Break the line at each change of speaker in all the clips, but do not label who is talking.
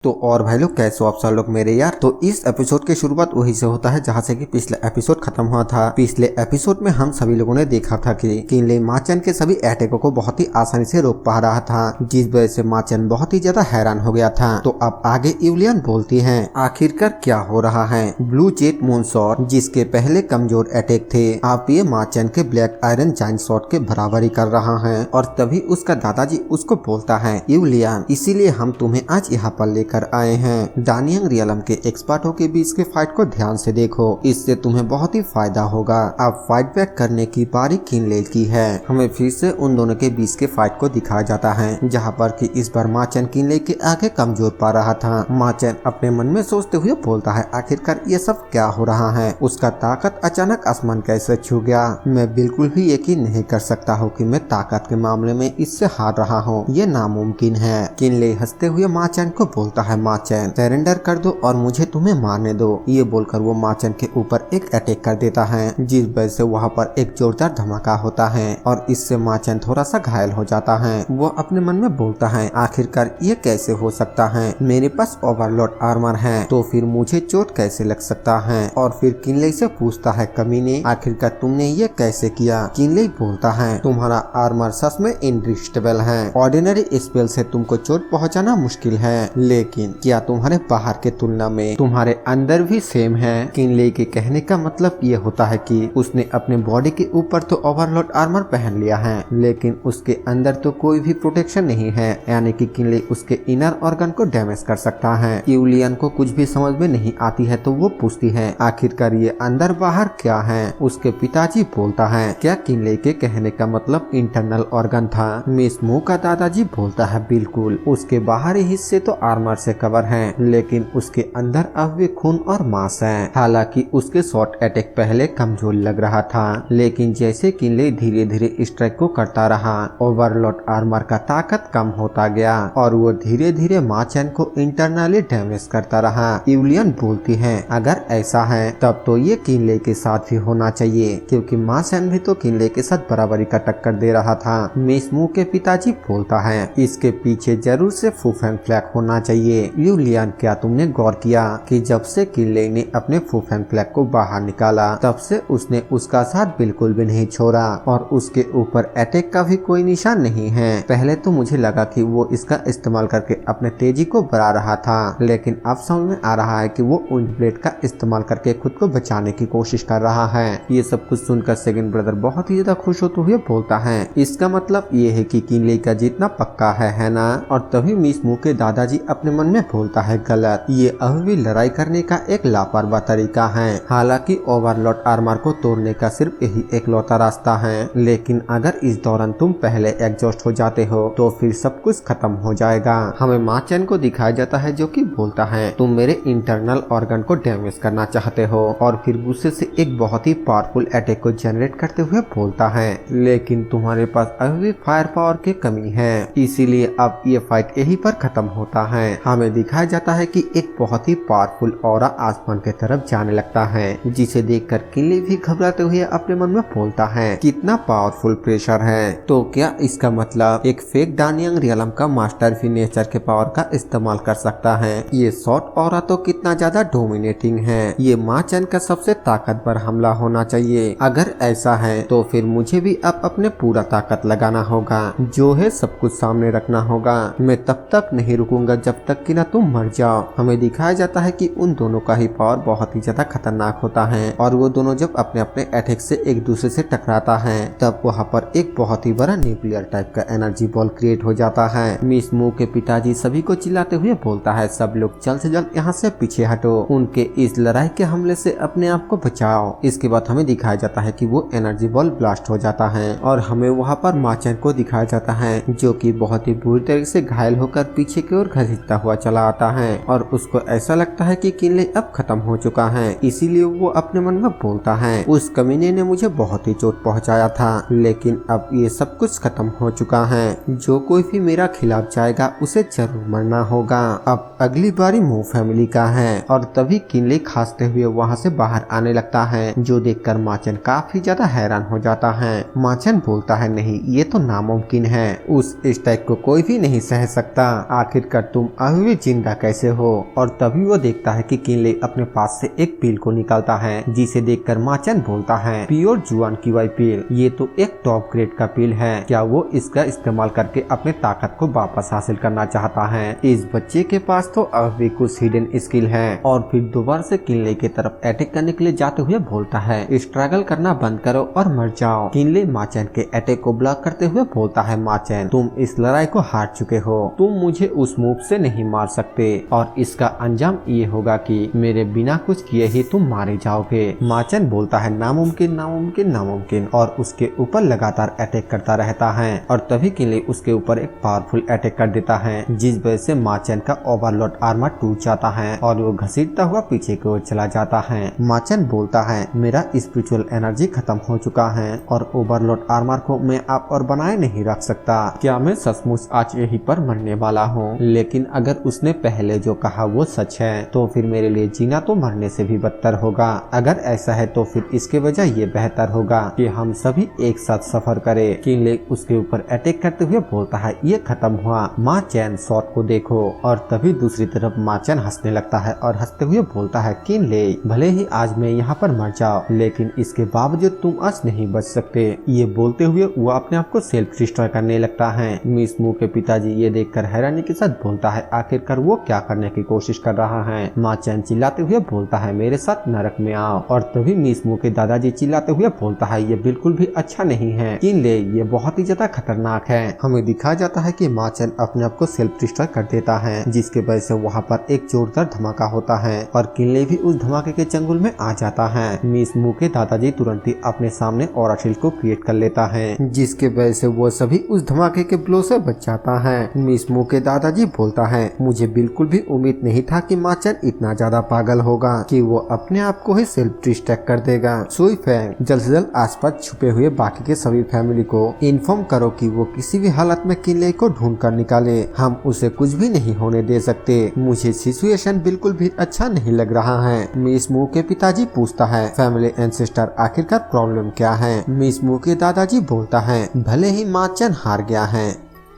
तो और भाई लोग कैसे हो आप सब लोग मेरे यार। तो इस एपिसोड की शुरुआत वही से होता है जहाँ से कि पिछले एपिसोड खत्म हुआ था। पिछले एपिसोड में हम सभी लोगों ने देखा था कि किनले माचन के सभी अटैकों को बहुत ही आसानी से रोक पा रहा था, जिस वजह से माचन बहुत ही ज्यादा हैरान हो गया था। तो अब आगे यूलियन बोलती है, आखिरकार क्या हो रहा है। ब्लू जेट मून शॉट जिसके पहले कमजोर अटैक थे, आप ये माचन के ब्लैक आयरन जाइंट शॉट के बराबरी कर रहा है। और तभी उसका दादाजी उसको बोलता है, यूलियन इसीलिए हम तुम्हें आज यहाँ पर लेकर आए हैं। दानियंग रियलम के एक्सपर्टों के बीच के फाइट को ध्यान से देखो, इससे तुम्हें बहुत ही फायदा होगा। अब फाइट बैक करने की बारी किनले की है। हमें फिर से उन दोनों के बीच के फाइट को दिखाया जाता है, जहाँ पर कि इस बार माचन किनले के आगे कमजोर पा रहा था। माचन अपने मन में सोचते हुए बोलता है, आखिरकार ये सब क्या हो रहा है। उसका ताकत अचानक आसमान कैसे छू गया। मैं बिल्कुल भी यकीन नहीं कर सकता हूँ कि मैं ताकत के मामले में इससे हार रहा हूँ, ये नामुमकिन है। किनले हंसते हुए माचन को बोलता है, माचन सरेंडर कर दो और मुझे तुम्हें मारने दो। ये बोलकर वो माचन के ऊपर एक अटैक कर देता है, जिस वजह से वहाँ पर एक जोरदार धमाका होता है और इससे माचन थोड़ा सा घायल हो जाता है। वो अपने मन में बोलता है, आखिरकार ये कैसे हो सकता है। मेरे पास ओवरलोड आर्मर है, तो फिर मुझे चोट कैसे लग सकता है। और फिर किनले से पूछता है, कमीने आखिरकार तुमने ये कैसे किया। किनले बोलता है, तुम्हारा आर्मर सच में इनडिस्ट्रक्टेबल है। ऑर्डिनरी स्पेल से तुमको चोट पहुँचाना मुश्किल है, लेकिन क्या तुम्हारे बाहर के तुलना में तुम्हारे अंदर भी सेम है। किनले के कहने का मतलब ये होता है कि उसने अपने बॉडी के ऊपर तो ओवरलोड आर्मर पहन लिया है, लेकिन उसके अंदर तो कोई भी प्रोटेक्शन नहीं है, यानी कि किनले उसके इनर ऑर्गन को डैमेज कर सकता है। यूलियन को कुछ भी समझ में नहीं आती है, तो वो पूछती है, आखिरकार ये अंदर बाहर क्या है। उसके पिताजी बोलता है, क्या किनले के कहने का मतलब इंटरनल ऑर्गन था। मिस मू का दादाजी बोलता है, बिल्कुल उसके बाहरी हिस्से तो आर्मर से कवर है, लेकिन उसके अंदर अब भी खून और मांस है। हालांकि उसके शॉर्ट अटैक पहले कमजोर लग रहा था, लेकिन जैसे किनले धीरे धीरे स्ट्राइक को करता रहा, ओवरलोड आर्मर का ताकत कम होता गया और वो धीरे धीरे माचन को इंटरनली डैमेज करता रहा। यूलियन बोलती है, अगर ऐसा है तब तो ये किनले के साथ भी होना चाहिए, क्योंकि माचन भी तो किनले के साथ बराबरी का टक्कर दे रहा था। मिस मू के पिताजी बोलता है, इसके पीछे जरूर से फूफेन फ्लैग होना चाहिए। यूलियन क्या तुमने गौर किया कि जब से किनले ने अपने फूफेन फ्लैग को बाहर निकाला, तब से उसने उसका साथ बिल्कुल भी नहीं छोड़ा और उसके ऊपर अटैक का भी कोई निशान नहीं है। पहले तो मुझे लगा कि वो इसका इस्तेमाल करके अपने तेजी को बढ़ा रहा था, लेकिन अब समझ में आ रहा है कि वो उन ब्लेड का इस्तेमाल करके खुद को बचाने की कोशिश कर रहा है। ये सब कुछ सुनकर सेकंड ब्रदर बहुत ही ज्यादा खुश होते हुए बोलता है, इसका मतलब ये है कि किनले का जीतना पक्का है ना। और तभी मिस मू के दादाजी अपने मन में बोलता है, गलत, ये अभी भी लड़ाई करने का एक लापरवाह तरीका है। हालांकि ओवरलोड आर्मर को तोड़ने का सिर्फ यही एक लौता रास्ता है, लेकिन अगर इस दौरान तुम पहले एग्जॉस्ट हो जाते हो तो फिर सब कुछ खत्म हो जाएगा। हमें माचन को दिखाया जाता है, जो कि बोलता है, तुम मेरे इंटरनल ऑर्गन को डैमेज करना चाहते हो, और फिर गुस्से से एक बहुत ही पावरफुल अटैक को जनरेट करते हुए बोलता है, लेकिन तुम्हारे पास अभी भी फायर पावर की कमी है, इसीलिए अब ये फाइट यहीं पर खत्म होता है। हमें दिखाया जाता है कि एक बहुत ही पावरफुल ऑरा आसमान की तरफ जाने लगता है, जिसे देखकर किनले भी घबराते हुए अपने मन में बोलता है, कितना पावरफुल प्रेशर है। तो क्या इसका मतलब एक फेक दानियंग रियलम का मास्टर भी नेचर के पावर का इस्तेमाल कर सकता है। ये शॉर्ट ऑरा तो कितना ज्यादा डोमिनेटिंग है। ये माचन का सबसे ताकतवर हमला होना चाहिए। अगर ऐसा है तो फिर मुझे भी अब अपने पूरा ताकत लगाना होगा, जो है सब कुछ सामने रखना होगा। मैं तब तक नहीं रुकूंगा जब तक कि ना तुम मर जाओ। हमें दिखाया जाता है कि उन दोनों का ही पावर बहुत ही ज्यादा खतरनाक होता है, और वो दोनों जब अपने अपने अटैक से एक दूसरे से टकराता है, तब वहाँ पर एक बहुत ही बड़ा न्यूक्लियर टाइप का एनर्जी बॉल क्रिएट हो जाता है। मिस मू के पिताजी सभी को चिल्लाते हुए बोलता है, सब लोग जल्द से जल्द यहाँ से पीछे हटो, उनके इस लड़ाई के हमले से अपने आप को बचाओ। इसके बाद हमें दिखाया जाता है कि वो एनर्जी बॉल ब्लास्ट हो जाता है, और हमें वहाँ पर माचन को दिखाया जाता है, जो कि बहुत ही बुरी तरह से घायल होकर पीछे की ओर घसीटता हुआ चला आता है, और उसको ऐसा लगता है कि किनले अब खत्म हो चुका है। इसीलिए वो अपने मन में बोलता है, उस कमीने ने मुझे बहुत ही चोट पहुंचाया था, लेकिन अब ये सब कुछ खत्म हो चुका है। जो कोई भी मेरा खिलाफ जाएगा उसे जरूर मरना होगा। अब अगली बारी मू फैमिली का है। और तभी किनले खांसते हुए वहाँ से बाहर आने लगता है, जो देखकर माचन काफी ज्यादा हैरान हो जाता है। माचन बोलता है, नहीं ये तो नामुमकिन है, उस स्ट्राइक को कोई भी नहीं सह सकता। आखिरकार तुम हुए जिंदा कैसे हो। और तभी वो देखता है कि किनले अपने पास से एक पील को निकालता है, जिसे देखकर माचन बोलता है, प्योर जुआन की वाई पील, ये तो एक टॉप ग्रेड का पील है। क्या वो इसका इस्तेमाल करके अपने ताकत को वापस हासिल करना चाहता है। इस बच्चे के पास तो अब भी कुछ हिडन स्किल है। और फिर दोबारा से किनले की तरफ अटैक करने के लिए जाते हुए बोलता है, स्ट्रगल करना बंद करो और मर जाओ। किनले माचन के अटैक को ब्लॉक करते हुए बोलता है, माचन तुम इस लड़ाई को हार चुके हो, तुम मुझे उस मूव से नहीं मार सकते और इसका अंजाम ये होगा कि मेरे बिना कुछ किए ही तुम मारे जाओगे। माचन बोलता है, नामुमकिन नामुमकिन नामुमकिन, और उसके ऊपर लगातार अटैक करता रहता है। और तभी किनले उसके ऊपर एक पावरफुल अटैक कर देता है, जिस वजह से माचन का ओवरलोड आर्मर टूट जाता है और वो घसीटता हुआ पीछे की ओर चला जाता है। माचन बोलता है, मेरा स्पिरिचुअल एनर्जी खत्म हो चुका है और ओवरलोड आर्मर को मैं आप और बनाए नहीं रख सकता। क्या मैं सचमुच आज यहीं पर मरने वाला हूँ? लेकिन अगर उसने पहले जो कहा वो सच है तो फिर मेरे लिए जीना तो मरने से भी बदतर होगा। अगर ऐसा है तो फिर इसके वजह ये बेहतर होगा कि हम सभी एक साथ सफर करें। किनले उसके ऊपर अटैक करते हुए बोलता है, ये खत्म हुआ, माचन शॉट को देखो। और तभी दूसरी तरफ माचन हंसने लगता है और हंसते हुए बोलता है, किनले भले ही आज मैं यहाँ पर मर जाओ, लेकिन इसके बावजूद तुम आज नहीं बच सकते। ये बोलते हुए वो अपने आप को सेल्फ डिस्ट्रॉय करने लगता है। मिस मू के पिताजी ये देखकर हैरानी के साथ बोलता है, आखिरकार वो क्या करने की कोशिश कर रहा है। माचन चिल्लाते हुए बोलता है, मेरे साथ नरक में आओ। और तभी मिस मू के दादाजी चिल्लाते हुए बोलता है, ये बिल्कुल भी अच्छा नहीं है किनले, ये बहुत ही ज्यादा खतरनाक है। हमें दिखाया जाता है कि माचन अपने आप को सेल्फ डिस्ट्रॉय कर देता है, जिसके वजह से वहाँ पर एक जोरदार धमाका होता है और किनले भी उस धमाके के चंगुल में आ जाता है। मिस मू के दादाजी तुरंत ही अपने सामने ऑरा शील्ड को क्रिएट कर लेता है, जिसके वजह से वो सभी उस धमाके के ब्लो से बच जाता है। मिस मू के दादाजी बोलता है, मुझे बिल्कुल भी उम्मीद नहीं था कि माचन इतना ज्यादा पागल होगा कि वो अपने आप को ही सेल्फ डिस्ट्रैक्ट कर देगा। सुई फैंग, जल्द से जल्द आसपास छुपे हुए बाकी के सभी फैमिली को इन्फॉर्म करो कि वो किसी भी हालत में किनले को ढूंढ कर निकाले, हम उसे कुछ भी नहीं होने दे सकते। मुझे सिचुएशन बिल्कुल भी अच्छा नहीं लग रहा है। मिस मू के पिताजी पूछता है, फैमिली एंसेस्टर आखिरकार प्रॉब्लम क्या है। मिस मू के दादाजी बोलता है, भले ही माचन हार गया है,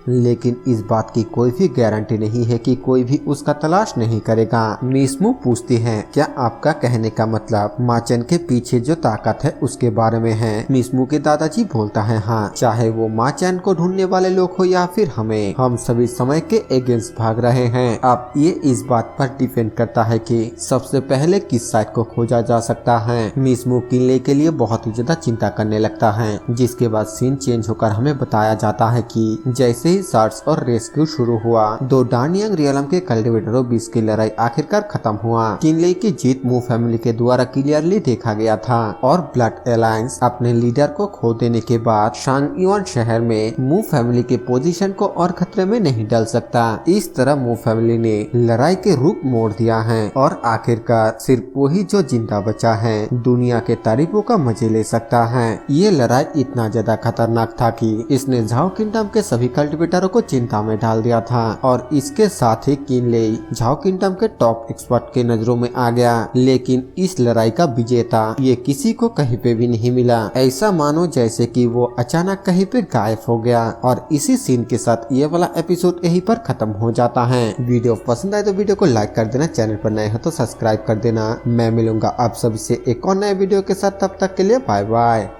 लेकिन इस बात की कोई भी गारंटी नहीं है कि कोई भी उसका तलाश नहीं करेगा। मिस मू पूछती है, क्या आपका कहने का मतलब माचन के पीछे जो ताकत है उसके बारे में है। मिस मू के दादाजी बोलता है, हाँ, चाहे वो माचन को ढूंढने वाले लोग हो या फिर हमें, हम सभी समय के अगेंस्ट भाग रहे हैं। अब ये इस बात पर डिपेंड करता है कि सबसे पहले किस साइड को खोजा जा सकता है। मिस मू किनले के लिए बहुत ही ज्यादा चिंता करने लगता है, जिसके बाद सीन चेंज होकर हमें बताया जाता है कि जैसे सर्च और रेस्क्यू शुरू हुआ, दो डार्नियंग रियलम के कल्टिवेटरों बीच की लड़ाई आखिरकार खत्म हुआ। किनले की जीत मू फैमिली के द्वारा क्लियरली देखा गया था और ब्लड अलायंस अपने लीडर को खो देने के बाद शांगयुआन शहर में मू फैमिली के पोजीशन को और खतरे में नहीं डाल सकता। इस तरह मू फैमिली ने लड़ाई के रूप मोड़ दिया है और आखिरकार सिर्फ वही जो जिंदा बचा है दुनिया के तारीफों का मजे ले सकता है। ये लड़ाई इतना ज्यादा खतरनाक था कि इसने झाओ किंगडम के सभी कल्टिवेटरों को चिंता में डाल दिया था और इसके साथ ही किनले झाओ किंगडम के टॉप एक्सपर्ट के नजरों में आ गया। लेकिन इस लड़ाई का विजेता ये किसी को कहीं पे भी नहीं मिला, ऐसा मानो जैसे कि वो अचानक कहीं पे गायब हो गया। और इसी सीन के साथ ये वाला एपिसोड यहीं पर खत्म हो जाता है। वीडियो पसंद आए तो वीडियो को लाइक कर देना, चैनल पर नए हो तो सब्सक्राइब कर देना। मैं मिलूंगा आप सभी से एक और नए वीडियो के साथ, तब तक के लिए बाय बाय।